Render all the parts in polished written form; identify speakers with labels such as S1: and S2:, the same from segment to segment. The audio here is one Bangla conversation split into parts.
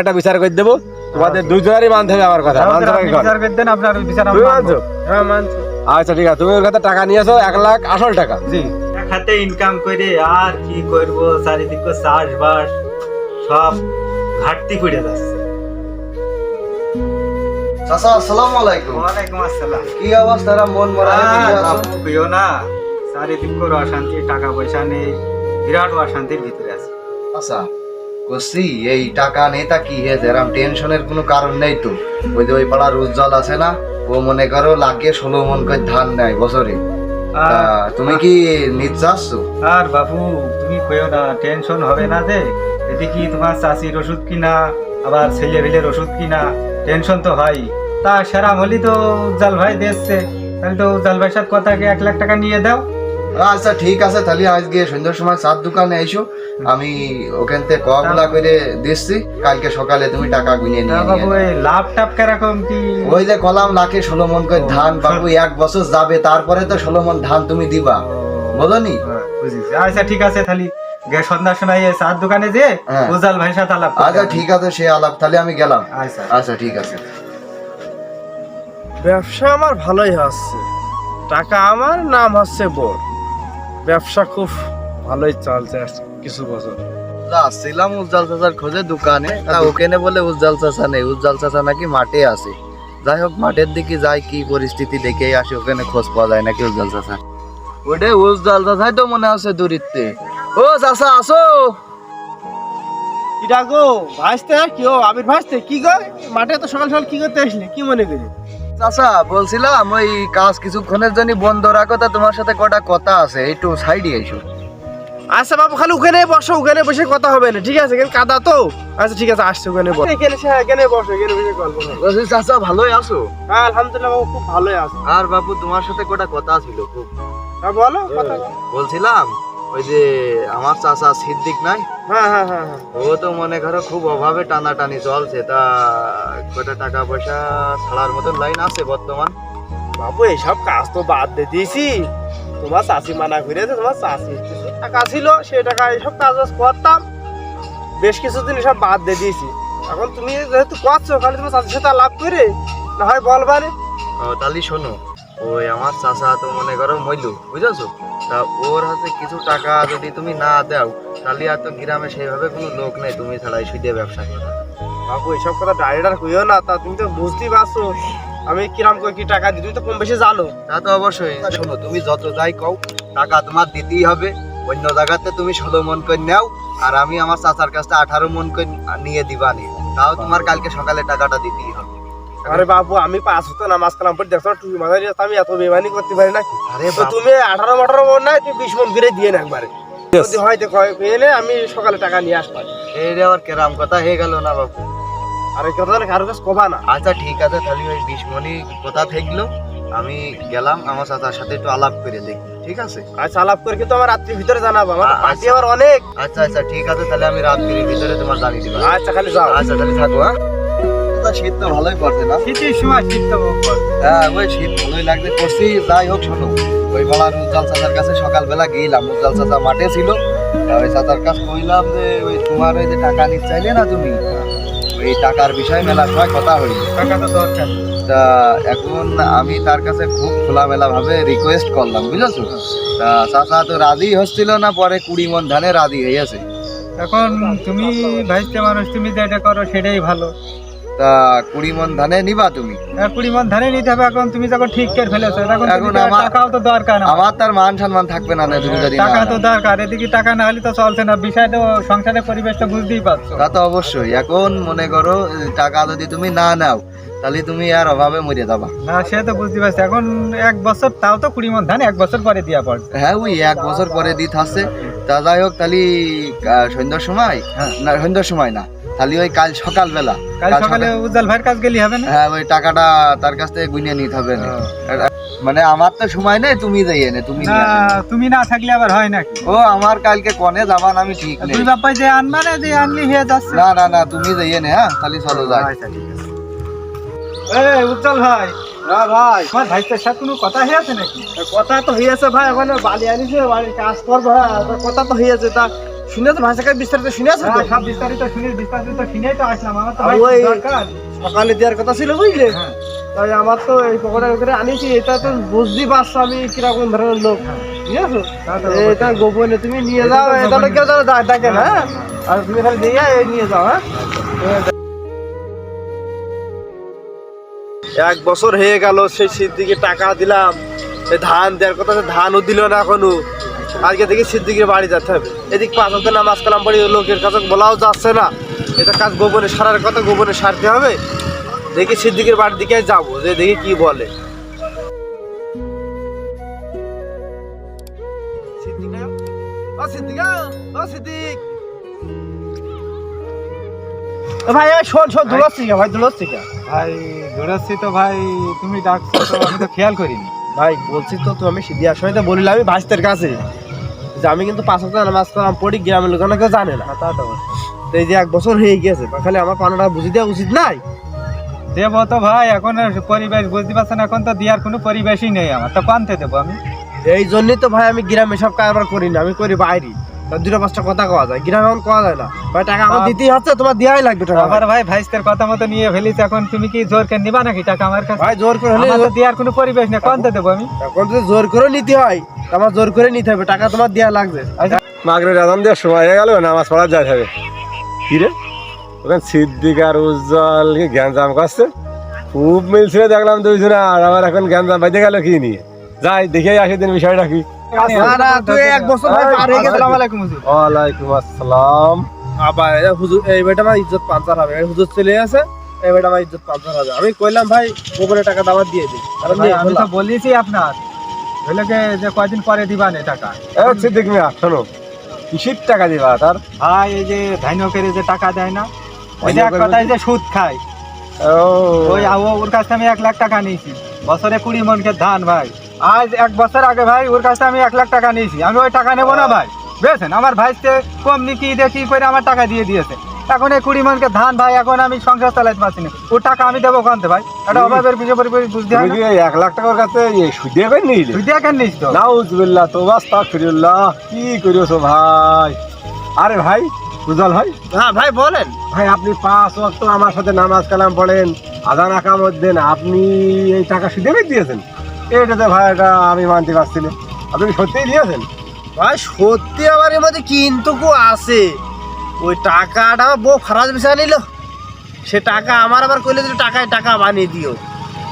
S1: একটা বিচার করে দেবো, তোমাদের দুজনেরই মানতে হবে আমার কথা।
S2: বিচার করে দেন, আপনার বিচার
S1: তুমি মানছো?
S2: হ্যাঁ মানছি।
S1: আচ্ছা ঠিক আছে, তুমি ওর কাছে টাকা নিয়েছো 1 লাখ আসল টাকা।
S2: জি,
S3: এক হাতে ইনকাম করে আর কি করব, চারিদিকে চাষবাস সব ঘাটতি পড়ে যাচ্ছে।
S4: চাচা আসসালামু আলাইকুম।
S3: ওয়ালাইকুম আসসালাম।
S4: কি অবস্থা? মন মরা
S3: বাবু কইও না, চারিদিকে অশান্তি, টাকা পয়সা নেই, বিরাট অশান্তির ভিতরে আছে।
S4: আচ্ছা কসি এই টাকা নেই তা কি হয়েছে? এরম টেনশনের কোনো কারণ নেই তো। ওই যে ওই পাড়ার উজ্জ্বল আছে না, ও মনে করো লাগিয়ে 16 মন করে ধান নেয় বছরে। তা তুমি কি নিতে চাচ্ছ?
S3: আর বাবু তুমি কইও না, টেনশন হবে না যে এদিকে তোমার চাষির ওষুধ কিনা, আবার ছেলে ভেলের ওষুধ কিনা, টেনশন তো হয়। তা সেরা হলি তো উজ্জ্বল ভাই দিচ্ছে, তাহলে তো উজ্জ্বল ভাইয়ের সাথে কথাকে 1 লাখ টাকা নিয়ে দাও।
S4: আচ্ছা ঠিক আছে, তাহলে আজকে সন্ধ্যার সময় চার দোকানে এসো, আমি ওখান থেকে কগুলা করে দিচ্ছি, কালকে সকালে তুমি টাকা গুনিয়ে নিয়ে
S3: বাবু এই লাভ টাভ কিরকম কি?
S4: ওই যে কলাম লাখে 16 মন করে ধান বাবু, 1 বছর যাবে তারপরে তো 16 মন ধান তুমি দিবা, বলোনি?
S3: বুঝেছি। আচ্ছা ঠিক আছে, তাহলে সন্ধ্যার সময় চার দোকানে যে উজ্জ্বল ভাইয়ের সাথে আলাপ করতে
S4: আচ্ছা
S3: হবে।
S4: ঠিক আছে, সে আলাপ, তাহলে আমি গেলাম।
S3: আচ্ছা
S4: আচ্ছা ঠিক আছে।
S2: ব্যবসা আমার ভালোই হচ্ছে, টাকা আমার নাম হচ্ছে বোর, ব্যবসা খুব ভালোই চলছে কিছু বছর।
S4: আসছিলাম উজ্জ্বল চাচার খোঁজে দোকানে, তা ওখানে বলে উজ্জ্বল চাচা নেই, উজ্জ্বল চাচা নাকি মাঠে আছে। যাই হোক মাঠের দিকে যাই, কি পরিস্থিতি দেখে আসি, ওখানে খোঁজ পাওয়া যায় নাকি উজ্জ্বল চাচা। ওটাই উজ্জ্বল চাচাই তো মনে আছে দূরিত্বে। ও চাচা আসো।
S2: কি ডাকো ভাসতে? কি ও আবির ভাসতে? কি গো মাঠে তো সকাল সকাল কি করতে আসলে, কি মনে করি?
S4: চাচা বলছিলাম ওই কাজ কিছুক্ষণের জন্য বন্ধ রাখো, তা তোমার সাথে কটা কথা আছে, একটু সাইডে এসো।
S2: আচ্ছা বাবু খালি ওখানে বসো, ওখানে বসে কথা হবে না, ঠিক আছে? এখানে কাদা তো। আচ্ছা ঠিক আছে, আসছে ওখানে বসো, এখানে বসো, এখানে বসে গল্প করো।
S4: বলছি চাচা ভালোই আছো?
S2: হ্যাঁ আলহামদুলিল্লাহ বাবু, খুব ভালোই আছে।
S4: আর বাবু তোমার সাথে কটা কথা ছিল খুব।
S2: হ্যাঁ বলো, কথা বলো।
S4: বলছিলাম ওই যে আমার চাচা সিদ্দিক নাই,
S2: হ্যাঁ হ্যাঁ হ্যাঁ হ্যাঁ।
S4: ও তো মনে করো খুব অভাবে টানাটানি চলছে, তা কটা টাকা পয়সা ছাড়ার মতন লাইন আছে বর্তমান?
S2: বাবু এইসব কাজ তো বাদ দিয়ে দিয়েছি, তোমার চাষি মানা করেছে, তোমার চাষি কিছু টাকা ছিল সেই টাকা এইসব কাজ বাজ করতাম, বেশ কিছুদিন এসব বাদ দিয়ে দিয়েছি। এখন তুমি যেহেতু করছো, খালি তোমার চাষির সাথে লাভ করে না হয় বলবারে।
S4: তাহলে শোনো, ওই আমার চাচা তো মনে করো মইলু, বুঝেছো? তা ওর হাতে কিছু টাকা যদি তুমি না দাও, তাহলে আর তো গ্রামে সেইভাবে কোনো লোক নেই তুমি ছাড়াই সুদে ব্যবসা করা।
S2: বাবু এইসব কথা ডাইরেক্ট কইও না, তা তুমি তো বুঝতেই পারছো আমি কিরাম করে কি টাকা দিই, তুমি তো কম বেশি জানো।
S4: তা তো অবশ্যই, শোনো তুমি যত যাই কও টাকা তোমার দিতেই হবে। অন্য জায়গাতে তুমি 16 মন করে নাও, আর আমি আমার চাচার কাছে 18 মন করে নিয়ে দিবানি, তাও তোমার কালকে সকালে টাকাটা দিতেই হবে।
S2: আরে বাবু আমি 5 ওয়াক্ত নামাজ কালাম পড়ে দেখছো, তুমি মাঝারি আমি এত বেমানি করতে পারি নাকি?
S4: আরে
S2: তো তুমি 18 মন নাই, তুমি 20 মন করে দিয়ে না একবারে, যদি হয় দেখো এনে আমি সকালে টাকা নিয়ে আসবো।
S4: এই রে আবার কেরাম কথা হয়ে গেল না বাবু।
S2: আর এই কথা কারো কাছে কবা না।
S4: আচ্ছা ঠিক আছে, তাহলে ওই 20 মনই কথা থাকলো, আমি গেলাম আমার চাচার সাথে একটু আলাপ করে দেখি, ঠিক আছে?
S2: আচ্ছা আলাপ করে কিন্তু আমার রাত্রির ভিতরে জানাবো, আমার
S4: আচ্ছা।
S2: পার্টি আবার অনেক।
S4: আচ্ছা আচ্ছা ঠিক আছে, তাহলে আমি রাত্রির ভিতরে তোমার জানিয়ে দিবো।
S2: আচ্ছা খালি যাও।
S4: আচ্ছা তাহলে থাকো। হ্যাঁ শীত তো ভালোই পড়ছে না?
S3: শীতের সময় শীত তো
S4: হ্যাঁ ওই শীত ভালোই লাগছে করছি। যাই হোক শোনো, ওই বেলার উজ্জ্বল চাচার কাছে সকালবেলা গেলাম, উজ্জ্বল চাচা মাঠে ছিল, তা ওই চাচার কাছে কইলাম যে ওই তোমার ওই যে টাকা নিতে চাইলে না তুমি, ওই টাকার বিষয়ে মেলা সময় কথা হইল।
S3: টাকা তো দরকার।
S4: তা এখন আমি তার কাছে খুব খোলামেলা ভাবে রিকোয়েস্ট করলাম, বুঝেছো? তা চাচা তো রাজি হচ্ছিল না, পরে 20 মন ধানে রাজি হয়েছে।
S3: এখন তুমি ভাইস্তে মানুষ, তুমি যেটা করো সেটাই ভালো।
S4: তা 20 মন ধানে নিবা তুমি?
S3: 20 মন ধানে নিতে হবে। এখন তুমি যখন ঠিক করে ফেলেছো, তখন
S4: এখন
S3: তো
S4: আমার-
S3: টাকাও তো দরকার না।
S4: আমার তার মান সম্মান থাকবে না তুমি যদি না
S3: টাকা তো
S4: নাও।
S3: দরকার, এদিকে টাকা না হলে তো চলছে না। বিষয় তো সংসারের পরিবেশটা বুঝতেই পারছো।
S4: তা তো অবশ্যই, এখন মনে করো টাকা যদি তুমি না নাও, তাহলে তুমি আর অভাবে মরে যাবা।
S3: না সে তো বুঝতে পারছি। এখন 1 বছর, তাও তো 20 মন ধান 1 বছর পরে দিয়া পড়ে।
S4: হ্যাঁ ওই 1 বছর পরে দিতে আসছে। তা যাই হোক, তাহলে সন্ধ্যার সময়, না সন্ধ্যার সময় না, তাহলে ওই কাল সকালবেলা,
S3: কাল সকালে উজ্জ্বল ভাইয়ের কাছে গেলি হবে না?
S4: হ্যাঁ ওই টাকাটা তার কাছ থেকে গুনিয়ে নিতে হবে না। মানে আমার তো সময় নেই, তুমি যাই এনে তুমি
S3: না
S4: নিয়ে আসো।
S3: তুমি না থাকলে আবার হয় নাকি?
S4: ও আমার কালকে কনে যাবান আমি ঠিক নেই।
S3: তুই বাপ্পাই যে আনবা না, যে আনলি হয়ে যাচ্ছে।
S4: না না না তুমি যাই এনে, হ্যাঁ তাহলে চলো যাই।
S3: আচ্ছা ঠিক আছে। এই উজ্জ্বল ভাই,
S2: হ্যাঁ ভাই,
S3: তোমার ভাইস্তের সাথে কোনো কথা হয়েছে নাকি?
S2: কথা তো হয়েছে ভাই, এখন বালি আনিছে বাড়ির কাজ করবো, হ্যাঁ কথা তো হয়েছে। তা শুনেছো ভাই থেকে বিস্তারিত শুনেছো তো?
S3: সব বিস্তারিত শুনেই তো আসলাম, আমার তো
S2: আর
S3: ভাই
S2: ওই
S3: দরকার।
S2: সকালে দেওয়ার কথা ছিল বুঝলে,
S3: হ্যাঁ।
S2: তাই আমার তো এই পকেটের ভিতরে আনিছি, এটা তো বুঝতেই পারছো আমি কিরকম ধরনের লোক, ঠিক আছে?
S3: তা তো
S2: এটা গোপনে তুমি নিয়ে যাও,
S3: এটা তো
S2: এটা তো
S3: গোপনে।
S2: কেউ যেন দেখে না, হ্যাঁ? আর তুমি খালি দিয়ে এই নিয়ে যাও, হ্যাঁ? 1 বছর হয়ে গেল সেই সিদ্দিকে টাকা দিলাম, এই ধান দেওয়ার কথা, ধানও দিল না এখনো। আজকে দেখি সিদ্দিকের বাড়ি যেতে হবে, এদিক 5 ওয়াক্ত নামাজ কালাম পড়ি লোকের কাছে বলাও যাচ্ছে না, এটা কাজ গোপনে সারার কথা গোপনে সারতে হবে। দেখি সিদ্দিকের বাড়ির দিকে যাবো, যে দেখি কি বলে। সিদ্দিক না? ও সিদ্দিক, ও সিদ্দিক। ভাই শোন শোন, দৌড়াচ্ছি ভাই, দৌড়াচ্ছি
S3: ভাই দৌড়াচ্ছি তো ভাই, তুমি ডাকছো তো আমি তো খেয়াল করিনি।
S2: ভাই। বলছি তো আমি সিদ্দিয়ার সময় তো বলিলাম আমি ভাইস্তের কাছে যে আমি কিন্তু 5 ওয়াক্ত নামাজ কালাম পড়ি, গ্রামের লোক কেউ জানে না।
S3: তা তো
S2: তো এই যে 1 বছর হয়ে গেছে, খালি আমার পানাটা বুঝি দেওয়া উচিত নাই?
S3: দেবো তো ভাই, এখন আর পরিবেশ বুঝতে পারছেন, এখন তো দেওয়ার কোনো পরিবেশই নেই আমার, তো পানতে দেবো আমি।
S2: এই জন্যই তো ভাই আমি গ্রামে সব কারবার করি না, আমি করি বাইরে। 2-5টা কথা কওয়া যায়, গ্রামে এখন কওয়া যায় না। ভাই টাকা আমার দিতেই হচ্ছে, তোমার দেওয়াই লাগবে টাকা।
S3: আবার ভাই ভাইস্তের কথা মতো নিয়ে ফেলিস, এখন তুমি কি জোর করে নিবা নাকি টাকা আমার কাছে?
S2: ভাই জোর করে
S3: আমার তো দেওয়ার কোনো পরিবেশ নেই, পানতে দেবো আমি।
S2: এখন যদি জোর করে নিতে হয়, তো আমার জোর করে নিতে হবে, টাকা তোমার দেওয়া লাগবে।
S1: মাগরিবের আজান দেওয়ার সময় হয়ে গেল, নামাজ পড়া যায় হবে। কি রে ওখানে সিদ্দিক আর উজ্জ্বল কি জ্ঞানজাম করছে, খুব মিলছিল দেখলাম দুইজনে। আর আমার এখন জ্ঞানজাম বাইতে গেল কি নিয়ে, যাই দেখে আসি দিন বিষয়টা কি।
S2: না, তুই 1 বছর ভাই পার হয়ে গেছে।
S3: আসসালামু আলাইকুম হুজুর।
S1: ওয়ালাইকুম আসসালাম।
S2: আবার হুজুর, এই বেটা আমার ইজ্জত পাঞ্চার হবে, হুজুর চলে আছে, এই বেটা আমার ইজ্জত পাঞ্চার হবে। আমি কইলাম ভাই গোপনে টাকা দাবার দিয়ে দিই, আর
S3: ভাই, আমি তো বলেছি আপনার হইলেকে যে কয়দিন পরে দিবা না টাকা।
S1: এ সিদ্দিক মিয়া শোনো, কিসির টাকা দিবা তার?
S3: ভাই এই যে ধান্য করে যে টাকা দেয় না, ওই যে এক কথায় যে সুদ খায়,
S1: ও
S3: ওই ওর কাছে আমি 1 লাখ টাকা নিয়েছি, বছরে 20 মনকে ধান ভাই। আজ 1 বছর আগে ভাই ওর কাছে আমি 1 লাখ টাকা নিয়েছি, আমি ওই টাকা নেবো না ভাই, বুঝেছেন? আমার ভাইতে কম নি কি দেখি করে আমার টাকা দিয়ে দিয়েছে, এখন এই 20 মনকে ধান ভাই, এখন আমি সংসার চালাতে পারছি না, ওর টাকা আমি দেবো কানতে ভাই, এটা অভাবের বিষয় বুঝতে হয়
S1: তুমি
S3: না।
S1: কি 1 লাখ টাকার কাছে সুদে করে নিলে?
S3: তুই দেখেন নিস তো।
S1: নাউজুবিল্লাহ, তোবা আস্তাগফিরুল্লাহ, কি করিছো ভাই? আরে ভাই উজ্জ্বল ভাই,
S2: হ্যাঁ ভাই বলেন।
S1: ভাই আপনি 5 ওয়াক্ত আমার সাথে নামাজ কালাম পড়েন, আযান আকামত দেন, আপনি এই টাকা সুদে করে দিয়েছেন? এটাতে ভাই এটা আমি মানতে পারছি না। আপনি কি সত্যিই দিয়েছেন?
S2: ভাই সত্যি আমার এর মধ্যে কিন্তু আছে, ওই টাকাটা আমার বউ ফারাজ বিষয় নিল, সে টাকা আমার আবার কইলে যে টাকায় টাকা বানিয়ে দিও,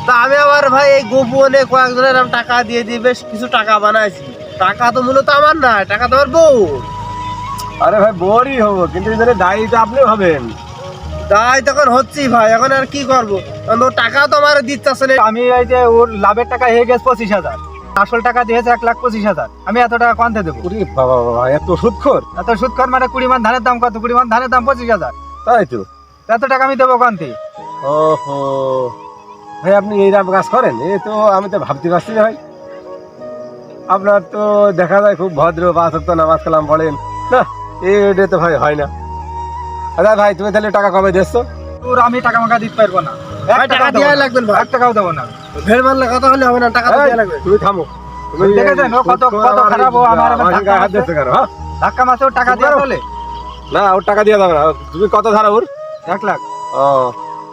S2: তা আমি আবার ভাই এই গোপনে কয়েকজনের নাম টাকা দিয়ে দিয়ে বেশ কিছু টাকা বানাইছি। টাকা তো মূলত আমার না, টাকা তো আমার বউ।
S1: আরে ভাই বড়ই হবো, কিন্তু এখানে দায়িত্ব আপনি হবেন।
S2: তাই তখন হচ্ছি ভাই, এখন আর কি করবো, কারণ ওর টাকা তো আমার দিতে আসে না।
S3: আমি এই যে ওর লাভের টাকা হয়ে গেছে 25,000, আসল টাকা দিয়েছে 1,25,000, আমি এত টাকা কোনতে দেবো?
S1: ওরে বাবা বাবা, এত সুদখোর!
S3: এত সুদ কর মানে 20 মান ধানের দাম কত? 20 মান ধানের দাম 25,000,
S1: তাই তো।
S3: এত টাকা আমি দেবো কোনতে?
S1: ওহো ভাই, আপনি এইরকম কাজ করেন? এ তো আমি তো ভাবতে পারছি না ভাই। আপনার তো দেখা যায় খুব ভদ্র, 5 ওয়াক্ত নামাজ কালাম পড়েন, না এটা তো ভাই হয় না। আচ্ছা ভাই, তুমি তাহলে টাকা কবে দিচ্ছ?
S3: তোর আমি টাকা মাকা দিতে পারবো না,
S2: ভাই, টাকা দেওয়াই লাগবে ভাই।
S3: 1 টাকাও দেবো না।
S2: ভেড় মারলে কথা হলে হবে না, টাকা তো
S1: এই,
S2: দেওয়া লাগবে।
S1: তুমি থামো। তুমি
S3: দেখেছেন ও কত
S1: সুদখোর
S3: কত খারাপ, ও আমার
S1: আমার
S3: ধাক্কা
S1: গায়ে হাত
S3: মারছে।
S1: দিচ্ছে কেন? হ্যাঁ,
S3: ধাক্কা মারছে, ওর টাকা দিয়ে চলে
S1: না ওর টাকা দিয়ে যাবে না। তুমি কত ধারা ওর?
S3: 1 লাখ।
S1: ও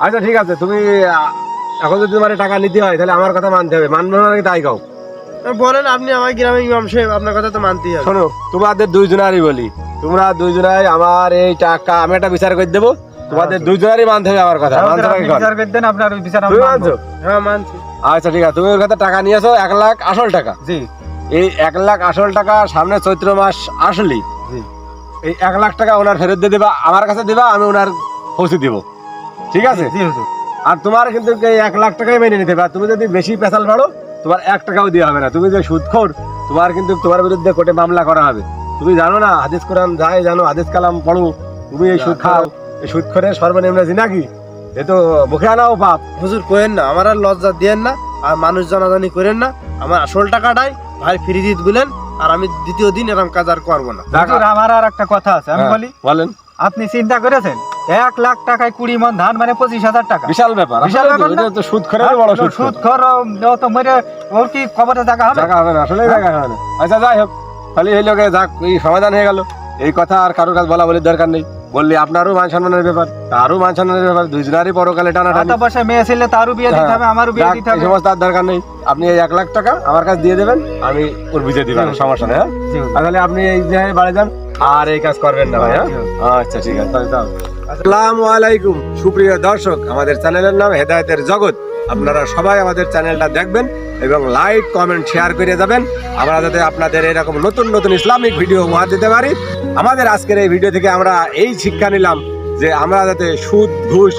S1: আচ্ছা ঠিক আছে, তুমি এখন যদি তোমার টাকা নিতে হয় তাহলে আমার কথা মানতে হবে, মানবে না নাকি তাই কাও?
S2: বলেন আপনি, আমার গ্রামে ইমাম সাহেব, আপনার কথা তো মানতেই হবে।
S1: শোনো, তোমাদের দুইজনারই বলি, তোমরা দুইজনাই আমার এই টাকা আমি একটা বিচার করে দেবো, তোমাদের দুইজনারই মানতে হবে আমার কথা। মানতে হবে
S3: আপনি
S1: কি?
S3: বিচার করে দেন, আপনার ওই বিচার আমি
S1: তুমি
S3: মানবো।
S1: মানছো?
S2: হ্যাঁ মানছি।
S1: আচ্ছা ঠিক আছে, তুমি ওর কাছে টাকা নিয়েছো 1 লাখ আসল টাকা।
S3: জি
S1: এই 1 লাখ আসল টাকা সামনে চৈত্র মাস আসলেই
S3: জি
S1: এই 1 লাখ টাকা ওনার ফেরত দিয়ে দেবা, আমার কাছে দেবা, আমি ওনার পৌঁছে দিব, ঠিক আছে?
S3: জি হুজুর।
S1: আর তোমার কিন্তু এই 1 লাখ টাকাই মেনে নিতে হবে। আর তুমি যদি বেশি পেশাল বাড়ো, তোমার 1 টাকাও দেওয়া হবে না। তুমি যে সুদখোর, তোমার কিন্তু তোমার বিরুদ্ধে কোর্টে মামলা করা হবে। তুমি জানো না হাদিস কোরআন যাই জানো, হাদিস কালাম পড়ো, তুমি এই সুদ খাও, এই সুদখোরের সর্বনিম্ন জিনা কি? এ তো মুখে আনাও পাপ।
S2: হুজুর কোয়েন না, আমার আর লজ্জা দিয়েন না, আর মানুষ জানাজানি করেন না। আমার আসল টাকাটাই ভাই ফিরে দিতে বলেন, আর আমি দ্বিতীয় দিন এরকম কাজ আর করবো না।
S3: হুজুর, আমার আর একটা কথা আছে, আমি
S1: হ্যাঁ,
S3: বলি।
S1: বলেন।
S3: আপনি চিন্তা করেছেন 1 লাখ টাকায় 20 মন ধান মানে 25,000 টাকা?
S1: বিশাল ব্যাপার,
S3: বিশাল ব্যাপার না?
S1: তো সুদখোরের বড় সুদ।
S3: সুদখোর, ও তো মরে, ওর কি কবরে জায়গা হবে?
S1: জায়গা হবে না, আসলে জায়গা হবে না। আচ্ছা যাই হোক, খালি এই লোকে যাক, এই সমাধান হয়ে গেল। এই কথা আর কারোর কাছে বলা বলির দরকার নেই। বললি আপনারও মান সম্মানের ব্যাপার, তারও মান সম্মানের ব্যাপার, দুইজনারই পরকালে টানাটানি।
S3: টাকা পয়সা মেয়ে ছেলে তারও বিয়ে দিতে হবে, আমারও বিয়ে দিতে
S1: এই
S3: হবে।
S1: সমস্ত আর দরকার নেই। আপনি এই 1 লাখ টাকা আমার কাছে দিয়ে দেবেন, আমি ওর বুঝে দিবেন, সমস্যা নেই। হ্যাঁ
S3: জি হুজুর।
S1: তাহলে আপনি এই যে বাড়ি যান আর এই কাজ করবেন না ভাই। হ্যাঁ আচ্ছা ঠিক আছে, তাহলে যাও। আসসালামু আলাইকুম সুপ্রিয় দর্শক, আমাদের চ্যানেলের নাম হেদায়েতের জগৎ। আপনারা সবাই আমাদের চ্যানেলটা দেখবেন এবং লাইক কমেন্ট শেয়ার করে যাবেন, আমরা যাতে আপনাদের এরকম নতুন নতুন ইসলামিক ভিডিও উপহার দিতে পারি। আমাদের আজকের এই ভিডিও থেকে আমরা এই শিক্ষা নিলাম যে আমরা যাতে সুদ ঘুষ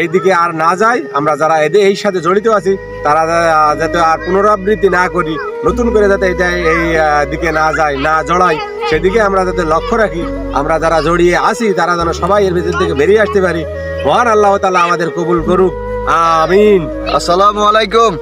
S1: এই দিকে আর না যাই, আমরা যারা এই সাথে জড়িত আছি তারা যাতে আর পুনরাবৃত্তি না করি, নতুন করে যাতে এই দিকে না যাই, না জড়াই, সেদিকে আমরা যাতে লক্ষ্য রাখি। আমরা যারা জড়িয়ে আছি তারা যেন সবাই এর ভিতর থেকে বেরিয়ে আসতে পারি। মহান আল্লাহ তাআলা আমাদের কবুল করুক, আমিন।
S4: আসসালামু আলাইকুম।